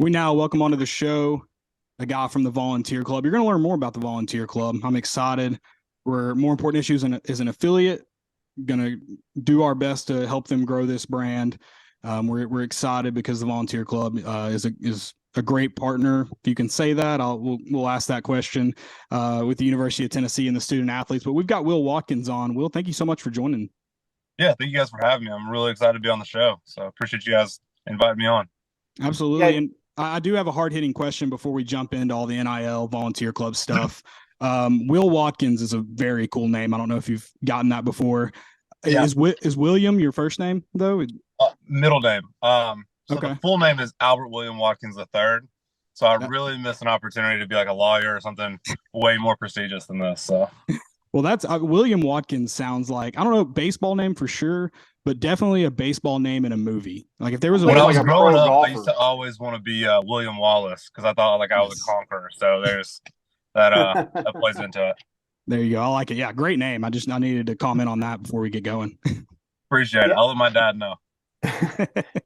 We now welcome onto the show a guy from the Volunteer Club. You're going to learn more about the Volunteer Club. I'm excited. We're More Important Issues as an affiliate. Going to do our best to help them grow this brand. We're excited because the Volunteer Club is a great partner. If you can say that, we'll ask that question with the University of Tennessee and the student athletes. But we've got Will Watkins on. Will, thank you so much for joining. Yeah, thank you guys for having me. I'm really excited to be on the show. So I appreciate you guys inviting me on. Absolutely. And I do have a hard-hitting question before we jump into all the NIL Volunteer Club stuff. Will Watkins is a very cool name. I don't know if you've gotten that before. Yeah. Is William your first name, though? Middle name. Okay. The full name is Albert William Watkins III. So I really miss an opportunity to be like a lawyer or something way more prestigious than this. So, well, that's William Watkins sounds like, I don't know, baseball name for sure, but definitely a baseball name in a movie. Like if there was when I was like growing up, I used to always want to be William Wallace because I thought like I was a conqueror. So there's that that plays into it. There you go. I like it. Yeah, great name. I needed to comment on that before we get going. Appreciate it. I'll let my dad know.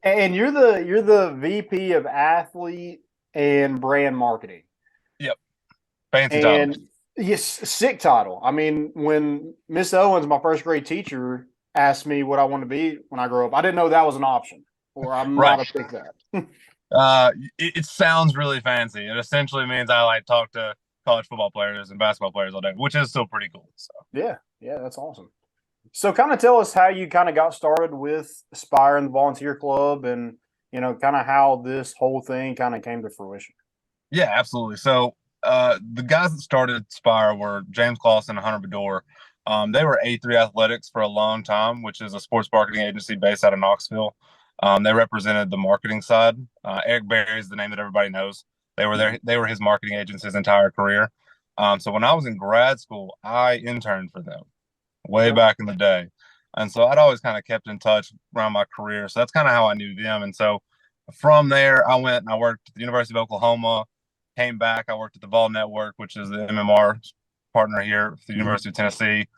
And you're the VP of athlete and brand marketing. Yep. Fancy title. Yes, sick title. I mean, when Miss Owens, my first grade teacher, asked me what I want to be when I grow up, I didn't know that was an option, or I'm not a pick that. It sounds really fancy. It essentially means I like talk to college football players and basketball players all day, which is still pretty cool. So yeah, that's awesome. So kind of tell us how you kind of got started with Aspire and the Volunteer Club, and kind of how this whole thing kind of came to fruition. Yeah, absolutely. So the guys that started Aspire were James Clausen and Hunter Bedore. They were A3 Athletics for a long time, which is a sports marketing agency based out of Knoxville. They represented the marketing side. Eric Berry is the name that everybody knows. They were his marketing agents his entire career. So when I was in grad school, I interned for them way back in the day. And so I'd always kind of kept in touch around my career. So that's kind of how I knew them. And so from there, I went and I worked at the University of Oklahoma, came back. I worked at the Vol Network, which is the MMR partner here at the University of Tennessee.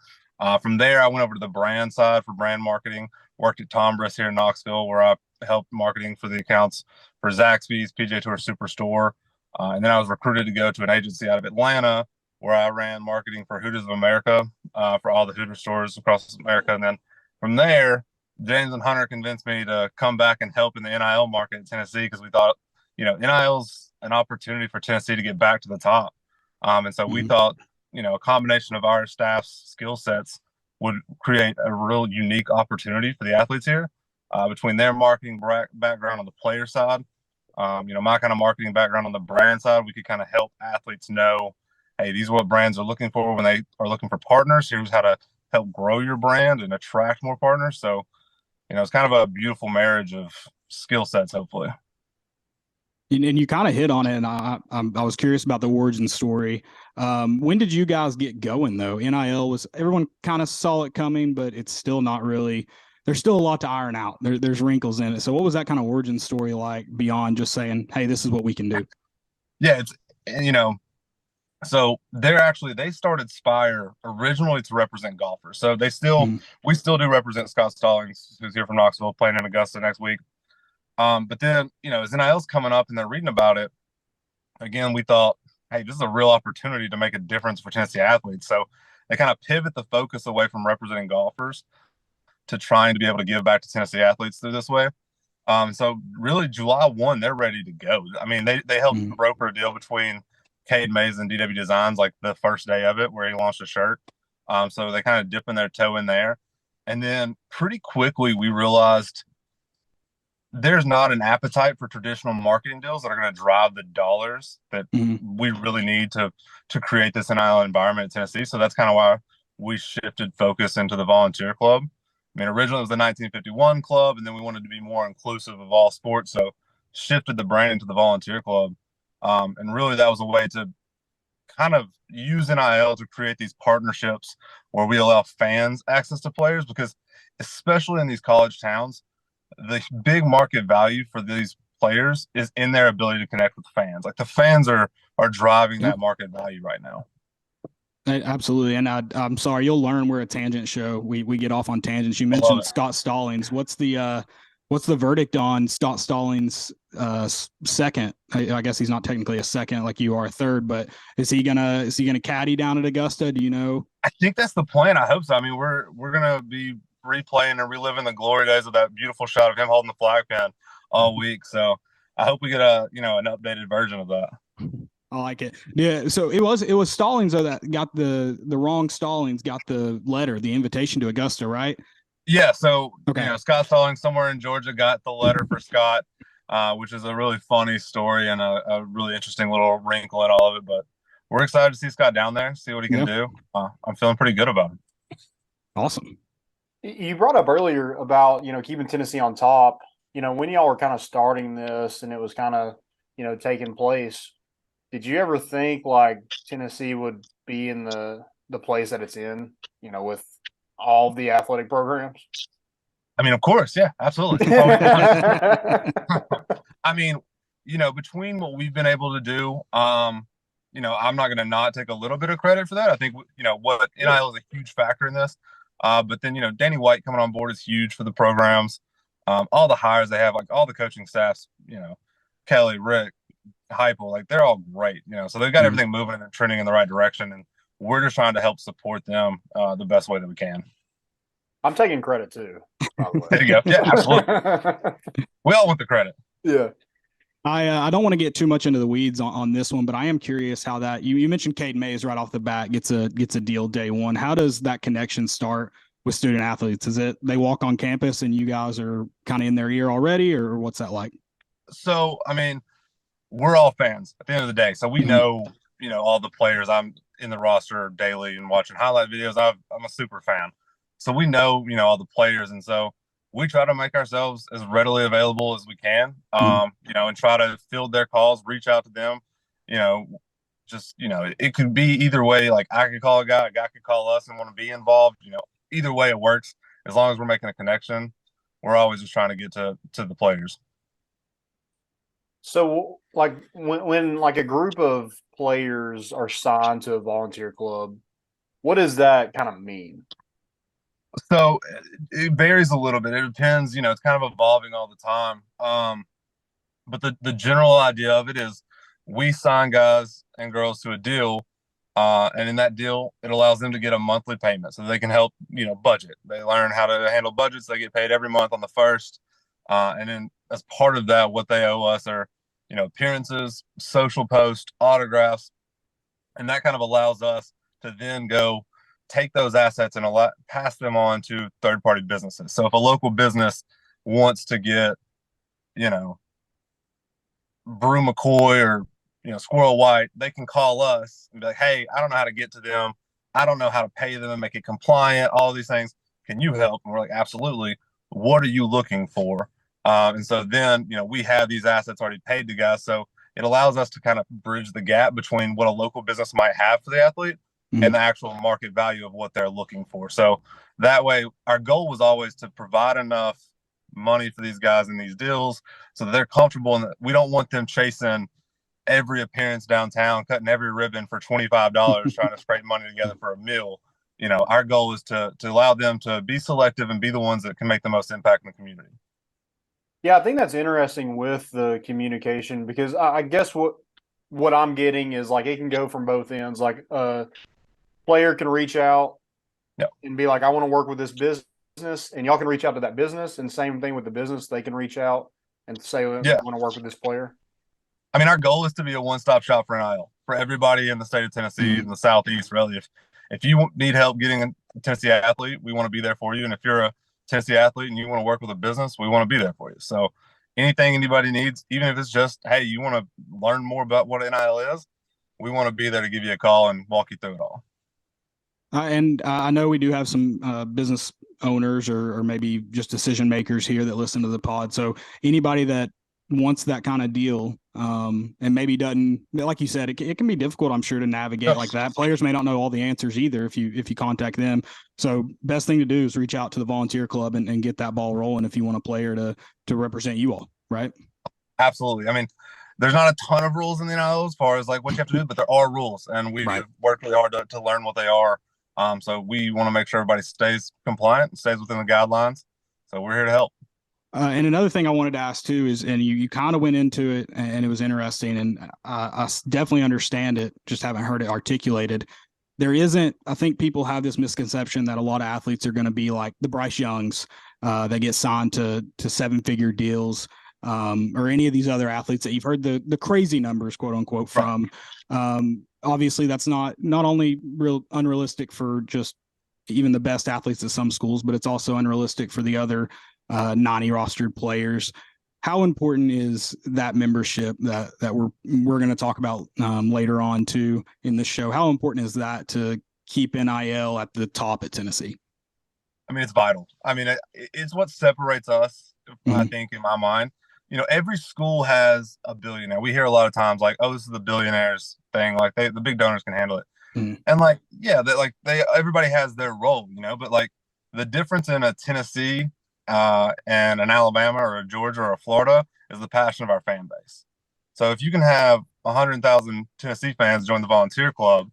From there, I went over to the brand side for brand marketing, worked at Tom Briss here in Knoxville, where I helped marketing for the accounts for Zaxby's, PGA Tour Superstore. And then I was recruited to go to an agency out of Atlanta, where I ran marketing for Hooters of America, for all the Hooters stores across America. And then from there, James and Hunter convinced me to come back and help in the NIL market in Tennessee, because we thought, NIL's an opportunity for Tennessee to get back to the top. And so we thought, a combination of our staff's skill sets would create a real unique opportunity for the athletes here, between their marketing background on the player side, my kind of marketing background on the brand side. We could kind of help athletes know, hey, these are what brands are looking for when they are looking for partners. Here's how to help grow your brand and attract more partners. So, it's kind of a beautiful marriage of skill sets, hopefully. And you kind of hit on it, and I was curious about the origin story. When did you guys get going, though? NIL everyone kind of saw it coming, but it's still not really. There's still a lot to iron out. There's wrinkles in it. So what was that kind of origin story like beyond just saying, hey, this is what we can do? Yeah, so they started Spire originally to represent golfers. So we still do represent Scott Stallings, who's here from Knoxville, playing in Augusta next week. But then, as NIL's coming up and they're reading about it, again, we thought, hey, this is a real opportunity to make a difference for Tennessee athletes. So they kind of pivot the focus away from representing golfers to trying to be able to give back to Tennessee athletes through this way. So really July 1, they're ready to go. I mean, they helped broker a deal between Cade Mays and DW Designs like the first day of it, where he launched a shirt. So they kind of dipping their toe in there. And then pretty quickly we realized there's not an appetite for traditional marketing deals that are going to drive the dollars that we really need to create this NIL environment in Tennessee. So that's kind of why we shifted focus into the Volunteer Club. I mean, originally it was the 1951 club, and then we wanted to be more inclusive of all sports. So shifted the brand into the Volunteer Club. And really that was a way to kind of use NIL to create these partnerships where we allow fans access to players, because especially in these college towns, the big market value for these players is in their ability to connect with fans. Like the fans are driving that market value right now. Absolutely. And I'm sorry, you'll learn we're a tangent show. We get off on tangents. You mentioned Scott Stallings. What's the verdict on Scott Stallings second. I guess he's not technically a second like you are a third, but is he gonna caddy down at Augusta? Do you know? I think that's the plan. I hope so. I mean, we're gonna be replaying and reliving the glory days of that beautiful shot of him holding the flag pin all week. So I hope we get an updated version of that. I like it. Yeah. So it was Stallings though that got the wrong Stallings got the letter, the invitation to Augusta, right? Yeah. So Okay. Scott Stallings somewhere in Georgia got the letter for Scott, which is a really funny story and a really interesting little wrinkle in all of it. But we're excited to see Scott down there, see what he can do. I'm feeling pretty good about him. Awesome. You brought up earlier about, keeping Tennessee on top. When y'all were kind of starting this and it was kind of, taking place, did you ever think like Tennessee would be in the place that it's in, with all the athletic programs? I mean, of course. Yeah, absolutely. I mean, between what we've been able to do, I'm not going to not take a little bit of credit for that. I think, what NIL is a huge factor in this. But then, Danny White coming on board is huge for the programs. All the hires they have, like all the coaching staffs, Kelly, Rick, Heupel, like they're all great, so they've got everything moving and trending in the right direction. And we're just trying to help support them the best way that we can. I'm taking credit too, by the way. There you go. Yeah, absolutely. We all want the credit. Yeah. I don't want to get too much into the weeds on this one, but I am curious how that you mentioned Cade Mays right off the bat gets a deal day one. How does that connection start with student athletes? Is it they walk on campus and you guys are kind of in their ear already, or what's that like? So, I mean, we're all fans at the end of the day. So we know, all the players. I'm in the roster daily and watching highlight videos. I'm a super fan. So we know, all the players. And so we try to make ourselves as readily available as we can, and try to field their calls, reach out to them, it could be either way. Like I could call a guy could call us and want to be involved, either way it works. As long as we're making a connection, we're always just trying to get to the players. So like when like a group of players are signed to a volunteer club, what does that kind of mean? So it varies a little bit. It depends, it's kind of evolving all the time. But the general idea of it is we sign guys and girls to a deal. And in that deal, it allows them to get a monthly payment so they can help, budget. They learn how to handle budgets. They get paid every month on the first. And then as part of that, what they owe us are, appearances, social posts, autographs. And that kind of allows us to then go take those assets and pass them on to third-party businesses. So if a local business wants to get, Brew McCoy or, Squirrel White, they can call us and be like, hey, I don't know how to get to them. I don't know how to pay them and make it compliant, all these things. Can you help? And we're like, absolutely. What are you looking for? And so then, we have these assets already paid to guys. So it allows us to kind of bridge the gap between what a local business might have for the athlete and the actual market value of what they're looking for. So that way, our goal was always to provide enough money for these guys in these deals so that they're comfortable, and we don't want them chasing every appearance downtown, cutting every ribbon for $25, trying to scrape money together for a meal. Our goal is to allow them to be selective and be the ones that can make the most impact in the community. Yeah, I think that's interesting with the communication, because I guess what I'm getting is like it can go from both ends. Like a player can reach out and be like, I want to work with this business, and y'all can reach out to that business, and same thing with the business. They can reach out and say, I want to work with this player. I mean, our goal is to be a one-stop shop for NIL for everybody in the state of Tennessee and the Southeast, really. If you need help getting a Tennessee athlete, we want to be there for you. And if you're a Tennessee athlete and you want to work with a business, we want to be there for you. So anything anybody needs, even if it's just, hey, you want to learn more about what NIL is, we want to be there to give you a call and walk you through it all. And I know we do have some business owners or maybe just decision makers here that listen to the pod. So anybody that wants that kind of deal and maybe doesn't, like you said, it can be difficult, I'm sure, to navigate like that. Players may not know all the answers either if you contact them. So best thing to do is reach out to the volunteer club and get that ball rolling if you want a player to represent you all, right? Absolutely. I mean, there's not a ton of rules in the NIL as far as like what you have to do, but there are rules, and we've worked really hard to learn what they are. So we want to make sure everybody stays compliant and stays within the guidelines. So we're here to help. And another thing I wanted to ask too is, and you kind of went into it, and it was interesting, and definitely understand it, just haven't heard it articulated. There isn't, I think people have this misconception that a lot of athletes are going to be like the Bryce Youngs that get signed to 7-figure deals, or any of these other athletes that you've heard the crazy numbers, quote unquote, from. Obviously, that's not only real unrealistic for just even the best athletes at some schools, but it's also unrealistic for the other 90 rostered players. How important is that membership that we're going to talk about later on too in the show? How important is that to keep NIL at the top at Tennessee? I mean, it's vital. I mean, it's what separates us, I think, in my mind. You know, every school has a billionaire. We hear a lot of times like, "Oh, this is the billionaires thing." Like the big donors can handle it. And like, yeah, everybody has their role, you know. But like the difference in a Tennessee and an Alabama or a Georgia or a Florida is the passion of our fan base. So if you can have 100,000 Tennessee fans join the volunteer club,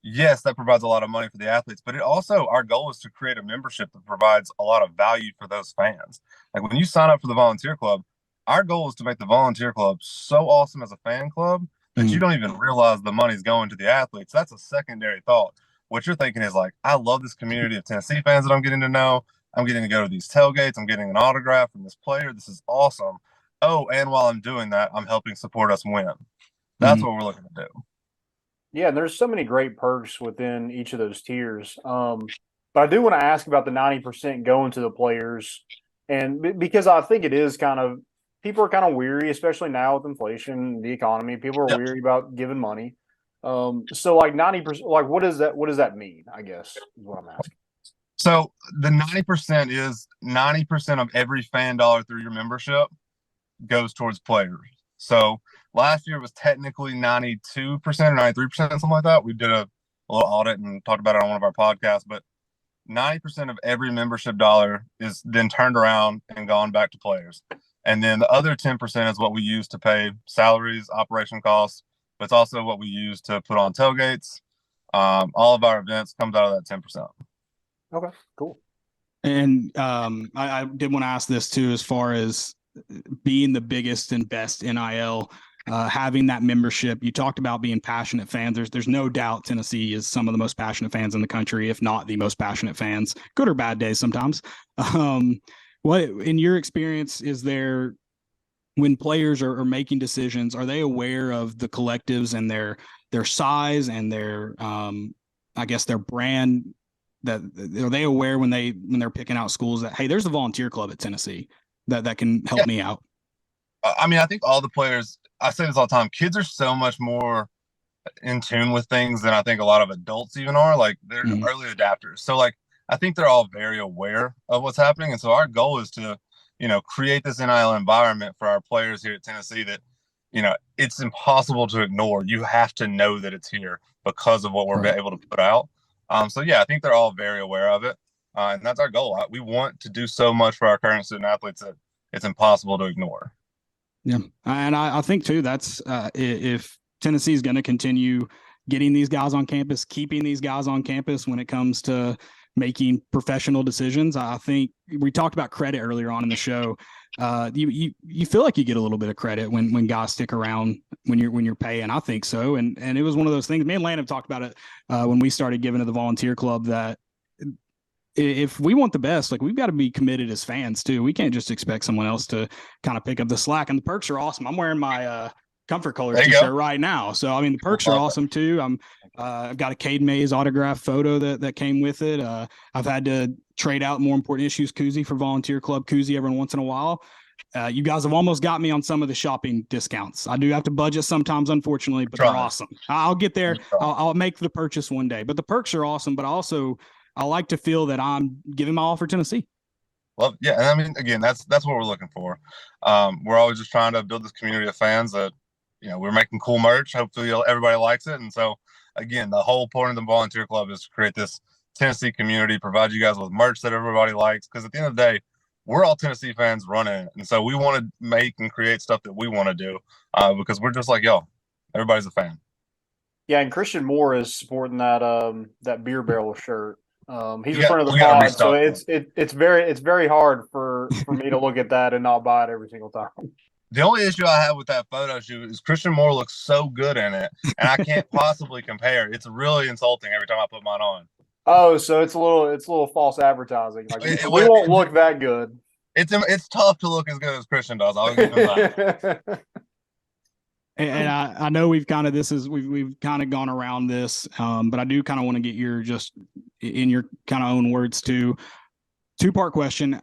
yes, that provides a lot of money for the athletes, but it also, our goal is to create a membership that provides a lot of value for those fans. Like when you sign up for the volunteer club, our goal is to make the volunteer club so awesome as a fan club that you don't even realize the money's going to the athletes. That's a secondary thought. What you're thinking is like, I love this community of Tennessee fans that I'm getting to know. I'm getting to go to these tailgates. I'm getting an autograph from this player. This is awesome. Oh, and while I'm doing that, I'm helping support us win. That's what we're looking to do. Yeah, there's so many great perks within each of those tiers. But I do want to ask about the 90% going to the players, and because I think it is kind of, people are kind of weary, especially now with inflation, the economy. People are weary about giving money. So like 90%, like what does that mean? I guess is what I'm asking. So the 90% is 90% of every fan dollar through your membership goes towards players. So last year was technically 92% or 93%, something like that. We did a little audit and talked about it on one of our podcasts, but 90% of every membership dollar is then turned around and gone back to players. And then the other 10% is what we use to pay salaries, operation costs, but it's also what we use to put on tailgates. All of our events comes out of that 10%. Okay, cool. And I did want to ask this too, as far as being the biggest and best NIL, having that membership. You talked about being passionate fans. There's no doubt Tennessee is some of the most passionate fans in the country, if not the most passionate fans, good or bad days sometimes. What, in your experience, is there, when players are making decisions, are they aware of the collectives and their size and their I guess their brand? That are they aware when they're picking out schools that, hey, there's a volunteer club at Tennessee that can help me out? I mean, I think all the players, I say this all the time, kids are so much more in tune with things than I think a lot of adults even are. Like they're early adapters. So like I think they're all very aware of what's happening. And so our goal is to, you know, create this NIL environment for our players here at Tennessee that, you know, it's impossible to ignore. You have to know that it's here because of what we're able to put out. So yeah, I think they're all very aware of it. And that's our goal. We want to do so much for our current student athletes that it's impossible to ignore. Yeah. And I think too, that's if Tennessee is going to continue getting these guys on campus, keeping these guys on campus when it comes to making professional decisions. I think we talked about credit earlier on in the show. You feel like you get a little bit of credit when guys stick around when you're paying. I think so. And it was one of those things. Me and Landon talked about it when we started giving to the volunteer club, that if we want the best, like, we've got to be committed as fans too. We can't just expect someone else to kind of pick up the slack. And the perks are awesome. I'm wearing my Comfort Colors t-shirt right now. So, I mean, the perks are awesome too. I've got a Cade Mays autograph photo that came with it. I've had to trade out More Important Issues koozie for Volunteer Club koozie every once in a while. You guys have almost got me on some of the shopping discounts. I do have to budget sometimes, unfortunately, but they're awesome. I'll get there. I'll make the purchase one day. But the perks are awesome. But I like to feel that I'm giving my all for Tennessee. Well, yeah, and I mean, again, that's what we're looking for. We're always just trying to build this community of fans that, you know, we're making cool merch. Hopefully everybody likes it. And so, again, the whole point of the volunteer club is to create this Tennessee community, provide you guys with merch that everybody likes. Because at the end of the day, we're all Tennessee fans running it. And so we want to make and create stuff that we want to do because we're just like y'all. Everybody's a fan. Yeah, and Christian Moore is sporting that beer barrel shirt. He's a friend of the pod, so it's very hard for me to look at that and not buy it every single time. The only issue I have with that photo shoot is Christian Moore looks so good in it, and I can't possibly compare. It's really insulting every time I put mine on. Oh, so it's a little false advertising. Like we won't look that good. It's tough to look as good as Christian does. I'll give him that. And I know we've kind of gone around this, but I do kind of want to get your just in your kind of own words too. Two-part question: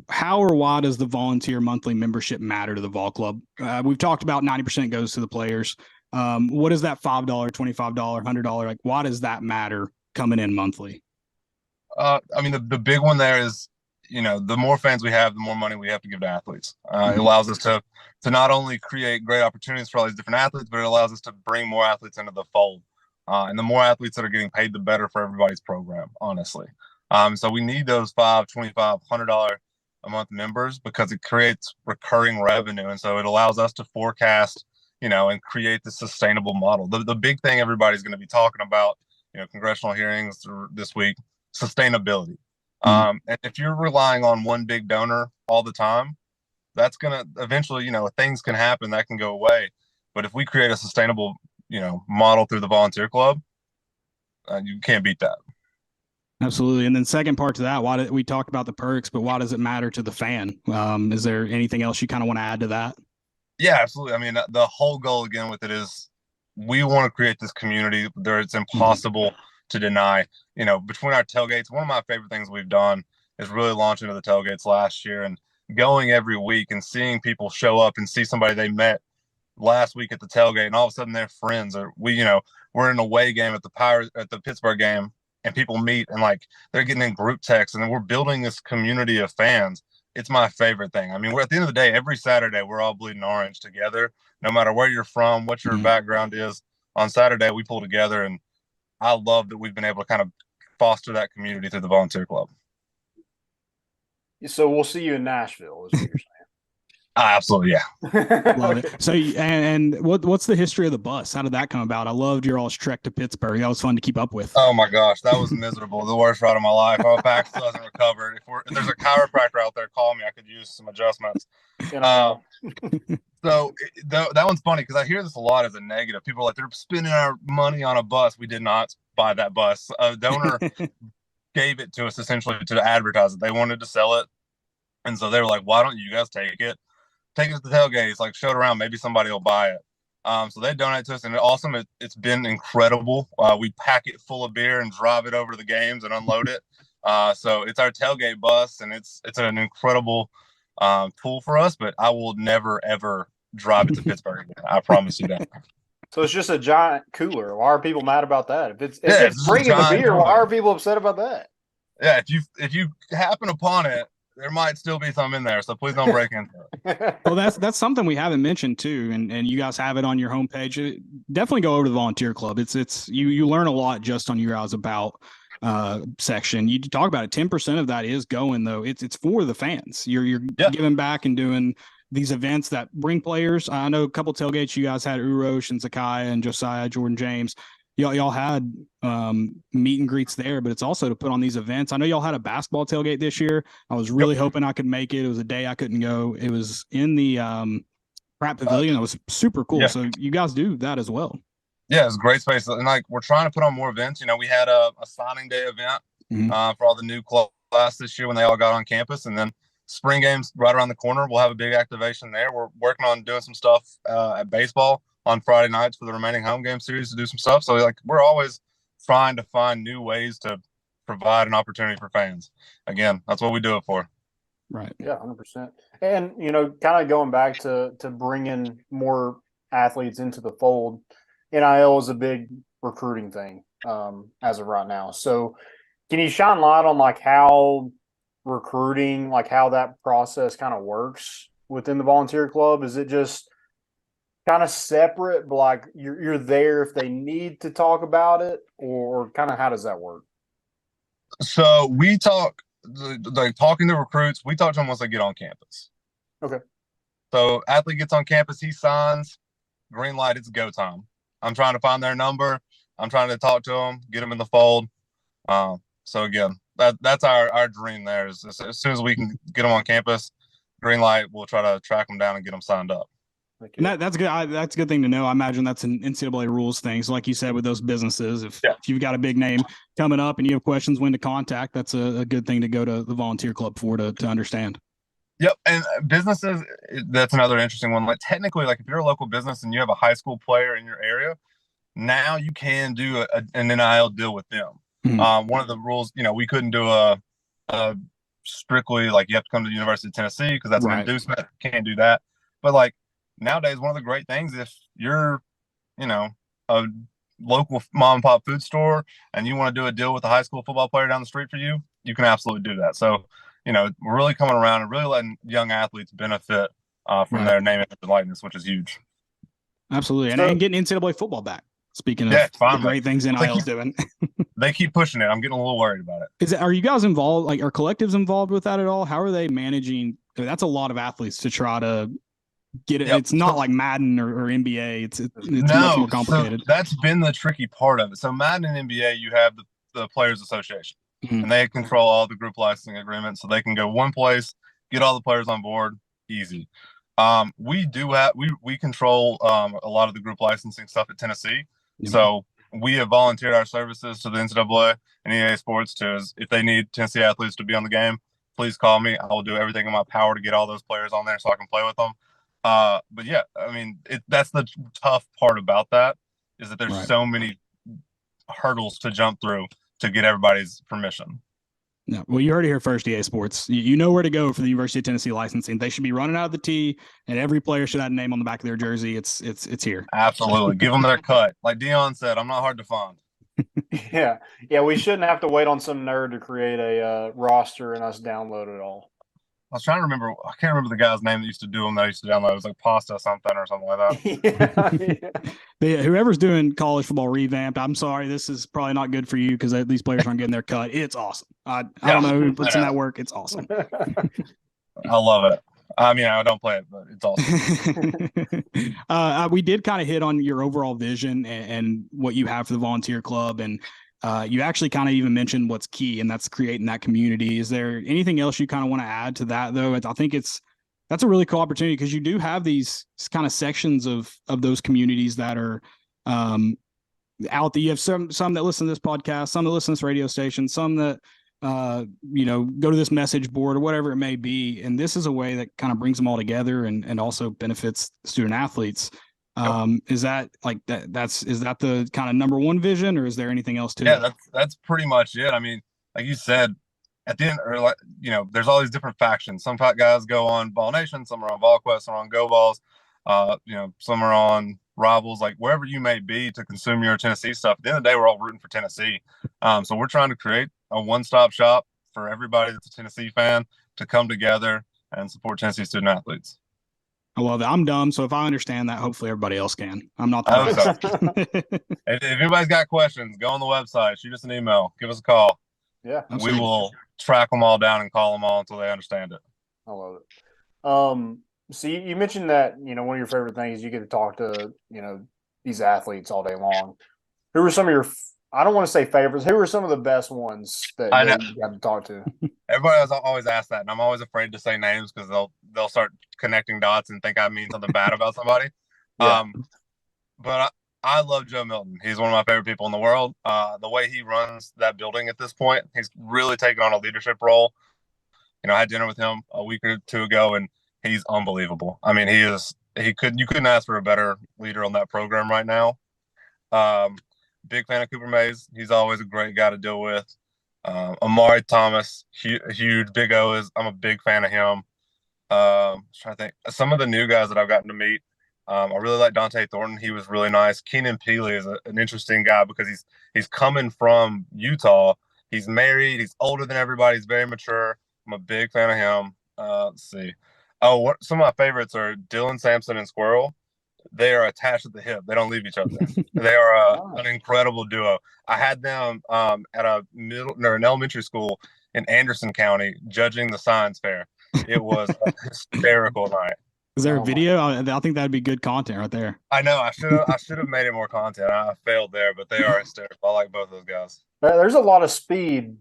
how or why does the volunteer monthly membership matter to the Vol Club? We've talked about 90% goes to the players. What is that $5, $25, $100? Like, why does that matter coming in monthly? I mean, the big one there is, the more fans we have, the more money we have to give to athletes. It allows us to not only create great opportunities for all these different athletes, but it allows us to bring more athletes into the fold. And the more athletes that are getting paid, the better for everybody's program, honestly. So we need those $5, $25, $100 a month members because it creates recurring revenue. And so it allows us to forecast, and create the sustainable model. The big thing everybody's going to be talking about, congressional hearings this week, sustainability. And if you're relying on one big donor all the time, that's going to eventually, things can happen that can go away. But if we create a sustainable, model through the volunteer club, you can't beat that. Absolutely. And then second part to that, we talked about the perks, but why does it matter to the fan? Is there anything else you kind of want to add to that? Yeah, absolutely. I mean, the whole goal again with it is we want to create this community there. It's impossible to deny, between our tailgates. One of my favorite things we've done is really launch into the tailgates last year and going every week and seeing people show up and see somebody they met last week at the tailgate, and all of a sudden they're friends. Or we're in an away game at the Pittsburgh game, and people meet and like they're getting in group texts, and then we're building this community of fans. It's my favorite thing. I mean, we're at the end of the day, every Saturday we're all bleeding orange together, no matter where you're from, what your background is. On Saturday we pull together, and I love that we've been able to kind of foster that community through the volunteer club. So we'll see you in Nashville, is what you're saying. Absolutely, yeah. Love it. So, and what's the history of the bus? How did that come about? I loved your all's trek to Pittsburgh. That was fun to keep up with. Oh my gosh, that was miserable. The worst ride of my life. My back still hasn't recovered. If there's a chiropractor out there, call me. I could use some adjustments. So that one's funny because I hear this a lot as a negative. People are like, they're spending our money on a bus. We did not buy that bus. A donor gave it to us essentially to advertise it. They wanted to sell it. And so they were like, why don't you guys take it? Take it to the tailgates, like show it around. Maybe somebody will buy it. So they donate to us, and it's been incredible. We pack it full of beer and drive it over to the games and unload it. So it's our tailgate bus, and it's an incredible tool for us. But I will never ever drive it to Pittsburgh again. I promise you that. So it's just a giant cooler. Why are people mad about that? If it's bringing the beer, why are people upset about that? Yeah, if you happen upon it, there might still be some in there, so please don't break into it. Well, that's something we haven't mentioned too, and you guys have it on your homepage. Definitely go over to the volunteer club. It's you learn a lot just on your guys about section. You talk about it. 10% of that is going though. It's for the fans. You're giving back and doing these events that bring players. I know a couple tailgates you guys had Urosh and Zakiah and Josiah, Jordan James. Y'all had meet and greets there, but it's also to put on these events. I know y'all had a basketball tailgate this year. I was really hoping I could make it. It was a day I couldn't go. It was in the Pratt Pavilion. It was super cool. Yeah. So you guys do that as well. Yeah, it's a great space. And like we're trying to put on more events. We had a signing day event for all the new class this year when they all got on campus. And then spring games right around the corner. We'll have a big activation there. We're working on doing some stuff at baseball on Friday nights for the remaining home game series to do some stuff. So we're always trying to find new ways to provide an opportunity for fans. Again, that's what we do it for. Right. Yeah, 100%. And, kind of going back to bringing more athletes into the fold, NIL is a big recruiting thing as of right now. So can you shine light on how recruiting, how that process kind of works within the volunteer club? Is it just kind of separate, but you're there if they need to talk about it, or kind of how does that work? So we talk, talking to recruits, we talk to them once they get on campus. Okay. So athlete gets on campus, he signs, green light, it's go time. I'm trying to find their number. I'm trying to talk to them, get them in the fold. So again, that's our dream there is as soon as we can get them on campus, green light, we'll try to track them down and get them signed up. And that's good. That's a good thing to know. I imagine that's an NCAA rules thing. So like you said, with those businesses, if you've got a big name coming up and you have questions when to contact, that's a good thing to go to the volunteer club for to understand. Yep. And businesses, that's another interesting one. Like technically, like if you're a local business and you have a high school player in your area, now you can do an NIL deal with them. Mm-hmm. One of the rules, we couldn't do a strictly like you have to come to the University of Tennessee because that's an inducement. Can't do that. But like nowadays, one of the great things, if you're, a local mom and pop food store and you want to do a deal with a high school football player down the street for you, you can absolutely do that. So, we're really coming around and really letting young athletes benefit from their name and likeness, which is huge. Absolutely. And getting NCAA football back. Speaking of the great things NIL's doing. They keep pushing it. I'm getting a little worried about it. Are you guys involved? Like, are collectives involved with that at all? How are they managing? That's a lot of athletes to try to get it. Yep. It's not like Madden or NBA. It's much more complicated. So that's been the tricky part of it. So Madden and NBA, you have the Players Association, and they control all the group licensing agreements, so they can go one place, get all the players on board, easy. We control a lot of the group licensing stuff at Tennessee. So we have volunteered our services to the NCAA and EA Sports if they need Tennessee athletes to be on the game, please call me. I will do everything in my power to get all those players on there so I can play with them. But yeah, I mean, that's the tough part about that is that there's so many hurdles to jump through to get everybody's permission. No, well, you heard it here first, EA Sports. You know where to go for the University of Tennessee licensing. They should be running out of the tee, and every player should have a name on the back of their jersey. It's here. Absolutely. Give them their cut. Like Dion said, I'm not hard to find. Yeah. We shouldn't have to wait on some nerd to create a roster and us download it all. I was trying to remember. I can't remember the guy's name that used to do them. That I used to download. It was like Pasta something or something like that. Whoever's doing college football revamped, I'm sorry, this is probably not good for you because these players aren't getting their cut. It's awesome. I don't know who puts in that work. It's awesome. I love it. I mean, I don't play it, but it's awesome. We did kind of hit on your overall vision and what you have for the volunteer club, and you actually kind of even mentioned what's key, and that's creating that community. Is there anything else you kind of want to add to that, though? I think that's a really cool opportunity because you do have these kind of sections of those communities that are out there. You have some that listen to this podcast, some that listen to this radio station, some that go to this message board or whatever it may be. And this is a way that kind of brings them all together and also benefits student athletes. Is that like that? Is that the kind of number one vision, or is there anything else to it? Yeah, that's pretty much it. I mean, like you said, at the end, or there's all these different factions. Some guys go on Ball Nation, some are on VolQuest, some are on Go Balls. Some are on Rivals. Like wherever you may be to consume your Tennessee stuff. At the end of the day, we're all rooting for Tennessee. So we're trying to create a one-stop shop for everybody that's a Tennessee fan to come together and support Tennessee student athletes. I love it. I'm dumb, so if I understand that, hopefully everybody else can. I'm not the if anybody's got questions, go on the website, shoot us an email, give us a call. Yeah. We will track them all down and call them all until they understand it. I love it. So you mentioned that, one of your favorite things, you get to talk to, these athletes all day long. Who were some of your, I don't want to say favorites, who were some of the best ones that you got to talk to? Everybody always asks that, and I'm always afraid to say names because they'll start connecting dots and think I mean something bad about somebody. Yeah. But I love Joe Milton. He's one of my favorite people in the world. The way he runs that building at this point, he's really taken on a leadership role. I had dinner with him a week or two ago, and he's unbelievable. I mean, you couldn't ask for a better leader on that program right now. Big fan of Cooper Mays. He's always a great guy to deal with. Amari Thomas, huge. Big O I'm a big fan of him. Trying to think. Some of the new guys that I've gotten to meet. I really like Dante Thornton. He was really nice. Keenan Peely is an interesting guy because he's coming from Utah. He's married. He's older than everybody. He's very mature. I'm a big fan of him. Let's see. Some of my favorites are Dylan Sampson and Squirrel. They are attached at the hip. They don't leave each other. They are an incredible duo. I had them at an elementary school in Anderson County judging the science fair. It was a hysterical night. Is there a video? I think that'd be good content right there. I know. I should have made it more content. I failed there, but they are hysterical. I like both those guys. There's a lot of speed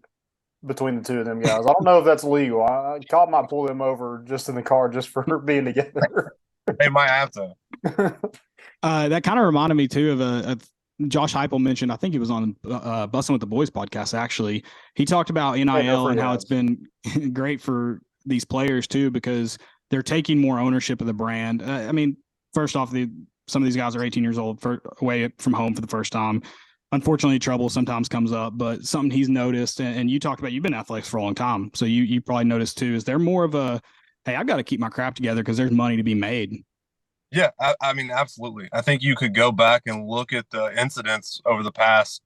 between the two of them guys. I don't know if that's legal. Cop might pull them over just in the car just for being together. They might have to. That kind of reminded me too of Josh Heupel mentioned. I think he was on Bussin' with the Boys podcast. Actually, he talked about NIL and how it's been great for these players too because they're taking more ownership of the brand. I mean, first off, some of these guys are 18 years old away from home for the first time. Unfortunately, trouble sometimes comes up, but something he's noticed, and you talked about, you've been in athletics for a long time, so you probably noticed too, is they're more of a, hey, I've got to keep my crap together because there's money to be made. Yeah, I mean, absolutely. I think you could go back and look at the incidents over the past,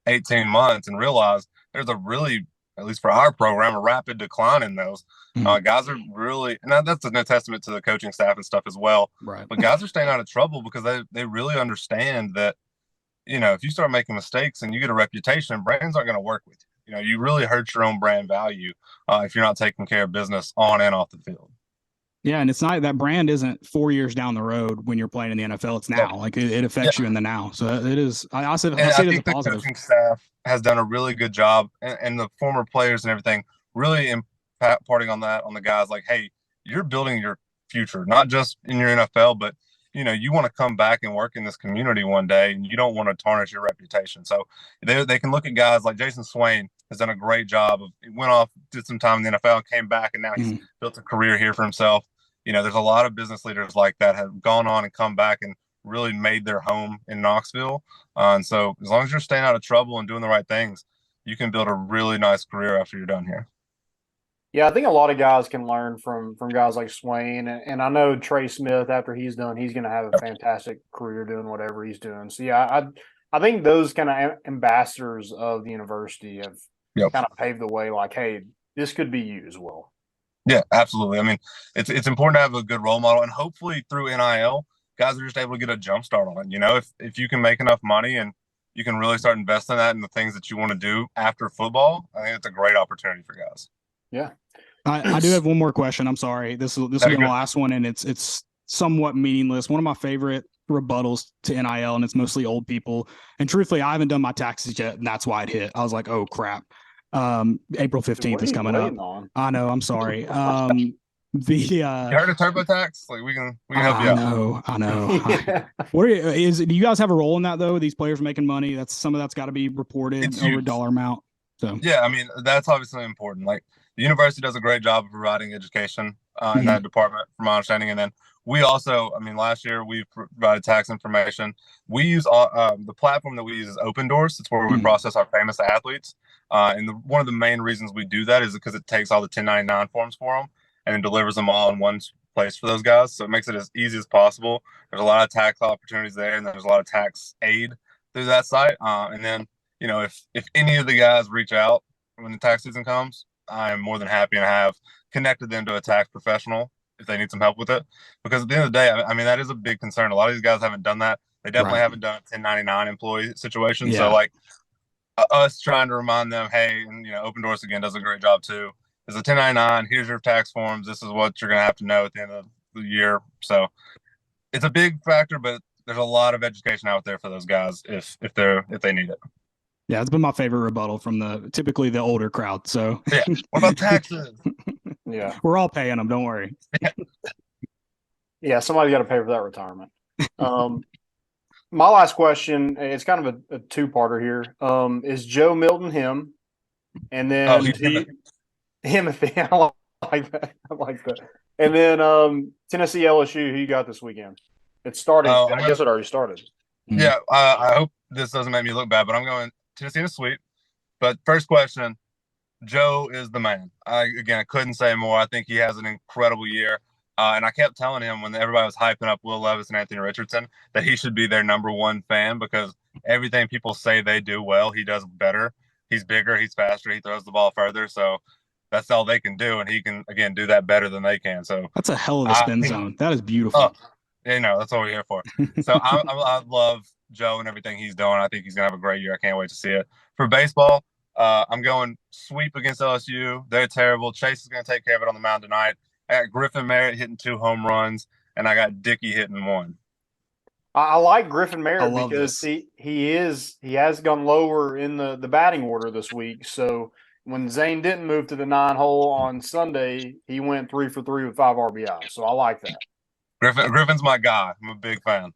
18 months and realize there's a really, at least for our program, a rapid decline in those. Guys are really, and that's a testament to the coaching staff and stuff as well. Right. But guys are staying out of trouble because they really understand that, if you start making mistakes and you get a reputation, brands aren't going to work with you. You really hurt your own brand value if you're not taking care of business on and off the field. Yeah, and it's not that brand isn't 4 years down the road when you're playing in the NFL. It's now. Like it affects you in the now. So it is. I see it as a positive. The coaching staff has done a really good job, and the former players and everything really imparting on the guys. Like, hey, you're building your future, not just in your NFL, but you want to come back and work in this community one day, and you don't want to tarnish your reputation. So they can look at guys like Jason Swain has done a great job. He went off, did some time in the NFL, came back, and now he's built a career here for himself. There's a lot of business leaders like that have gone on and come back and really made their home in Knoxville. And so as long as you're staying out of trouble and doing the right things, you can build a really nice career after you're done here. Yeah, I think a lot of guys can learn from guys like Swain. And I know Trey Smith, after he's done, he's going to have a fantastic career doing whatever he's doing. So, yeah, I think those kind of ambassadors of the university have kind of paved the way like, hey, this could be you as well. Yeah, absolutely. I mean, it's important to have a good role model, and hopefully through NIL, guys are just able to get a jump start on it. If you can make enough money and you can really start investing that in the things that you want to do after football, I think it's a great opportunity for guys. Yeah. I do have one more question. I'm sorry. This will be the last one, and it's somewhat meaningless. One of my favorite rebuttals to NIL, and it's mostly old people. And truthfully, I haven't done my taxes yet, and that's why it hit. I was like, oh crap. April 15th is coming up. I know. I'm sorry. You heard of TurboTax? Like we can help you out. I know. Yeah. Do you guys have a role in that though? These players making money. Some of that's got to be reported over dollar amount. So yeah, I mean that's obviously important. Like the university does a great job of providing education in that department, from my understanding. And then we also, last year we provided tax information. We use the platform that we use is Open Doors. It's where we process our famous athletes. And one of the main reasons we do that is because it takes all the 1099 forms for them and then delivers them all in one place for those guys. So it makes it as easy as possible. There's a lot of tax opportunities there, and there's a lot of tax aid through that site. And then, if any of the guys reach out when the tax season comes, I'm more than happy to have connected them to a tax professional if they need some help with it. Because at the end of the day, that is a big concern. A lot of these guys haven't done that. They definitely haven't done a 1099 employee situation. Yeah. So like us trying to remind them, hey, and Open Doors again does a great job too. There's a 1099. Here's your tax forms. This is what you're gonna have to know at the end of the year. So it's a big factor, but there's a lot of education out there for those guys if they need it. Yeah, it's been my favorite rebuttal from typically the older crowd. So yeah, what about taxes? Yeah, we're all paying them. Don't worry. Yeah, somebody's got to pay for that retirement. My last question, it's kind of a two-parter here. Is Joe Milton him? And then Timothy. I like that. I like that. And then Tennessee LSU, who you got this weekend? It's starting. I guess it already started. Yeah, I hope this doesn't make me look bad, but I'm going Tennessee in a sweep. But first question, Joe is the man. I couldn't say more. I think he has an incredible year. And I kept telling him when everybody was hyping up Will Levis and Anthony Richardson that he should be their number one fan because everything people say they do well, he does better. He's bigger, he's faster, he throws the ball further. So that's all they can do. And he can, again, do that better than they can. So that's a hell of a spin zone. That is beautiful. That's what we're here for. So I love Joe and everything he's doing. I think he's going to have a great year. I can't wait to see it. For baseball, I'm going sweep against LSU. They're terrible. Chase is going to take care of it on the mound tonight. I got Griffin Merritt hitting 2 home runs, and I got Dickey hitting 1. I like Griffin Merritt because he has gone lower in the batting order this week. So when Zane didn't move to the 9-hole on Sunday, he went 3 for 3 with 5 RBI. So I like that. Griffin's my guy. I'm a big fan.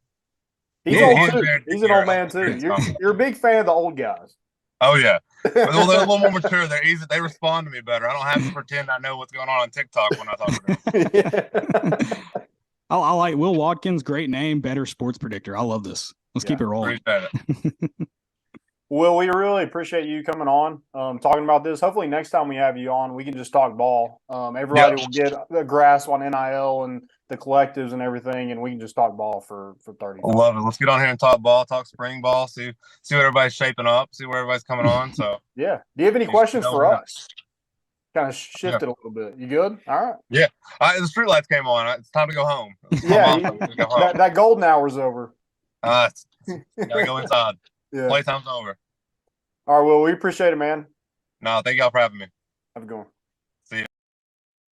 He's old too. He's an old man too. You're a big fan of the old guys. Oh yeah. Well, they're a little more mature. They're easy. They respond to me better. I don't have to pretend I know what's going on TikTok when I talk to them. I like Will Watkins. Great name. Better sports predictor. I love this. Let's keep it rolling. Will, we really appreciate you coming on, talking about this. Hopefully next time we have you on, we can just talk ball. Everybody will get a grasp on NIL and the collectives and everything, and we can just talk ball for 30 minutes. I love it. Let's get on here and talk ball, talk spring ball, see what everybody's shaping up, see where everybody's coming on. So yeah. Do you have any questions for us? Kind of shifted a little bit. You good? All right. Yeah. The street lights came on. It's time to go home. That golden hour's over. Gotta go inside. Yeah. Playtime's over. All right, Will, we appreciate it, man. No, thank y'all for having me. Have a good one.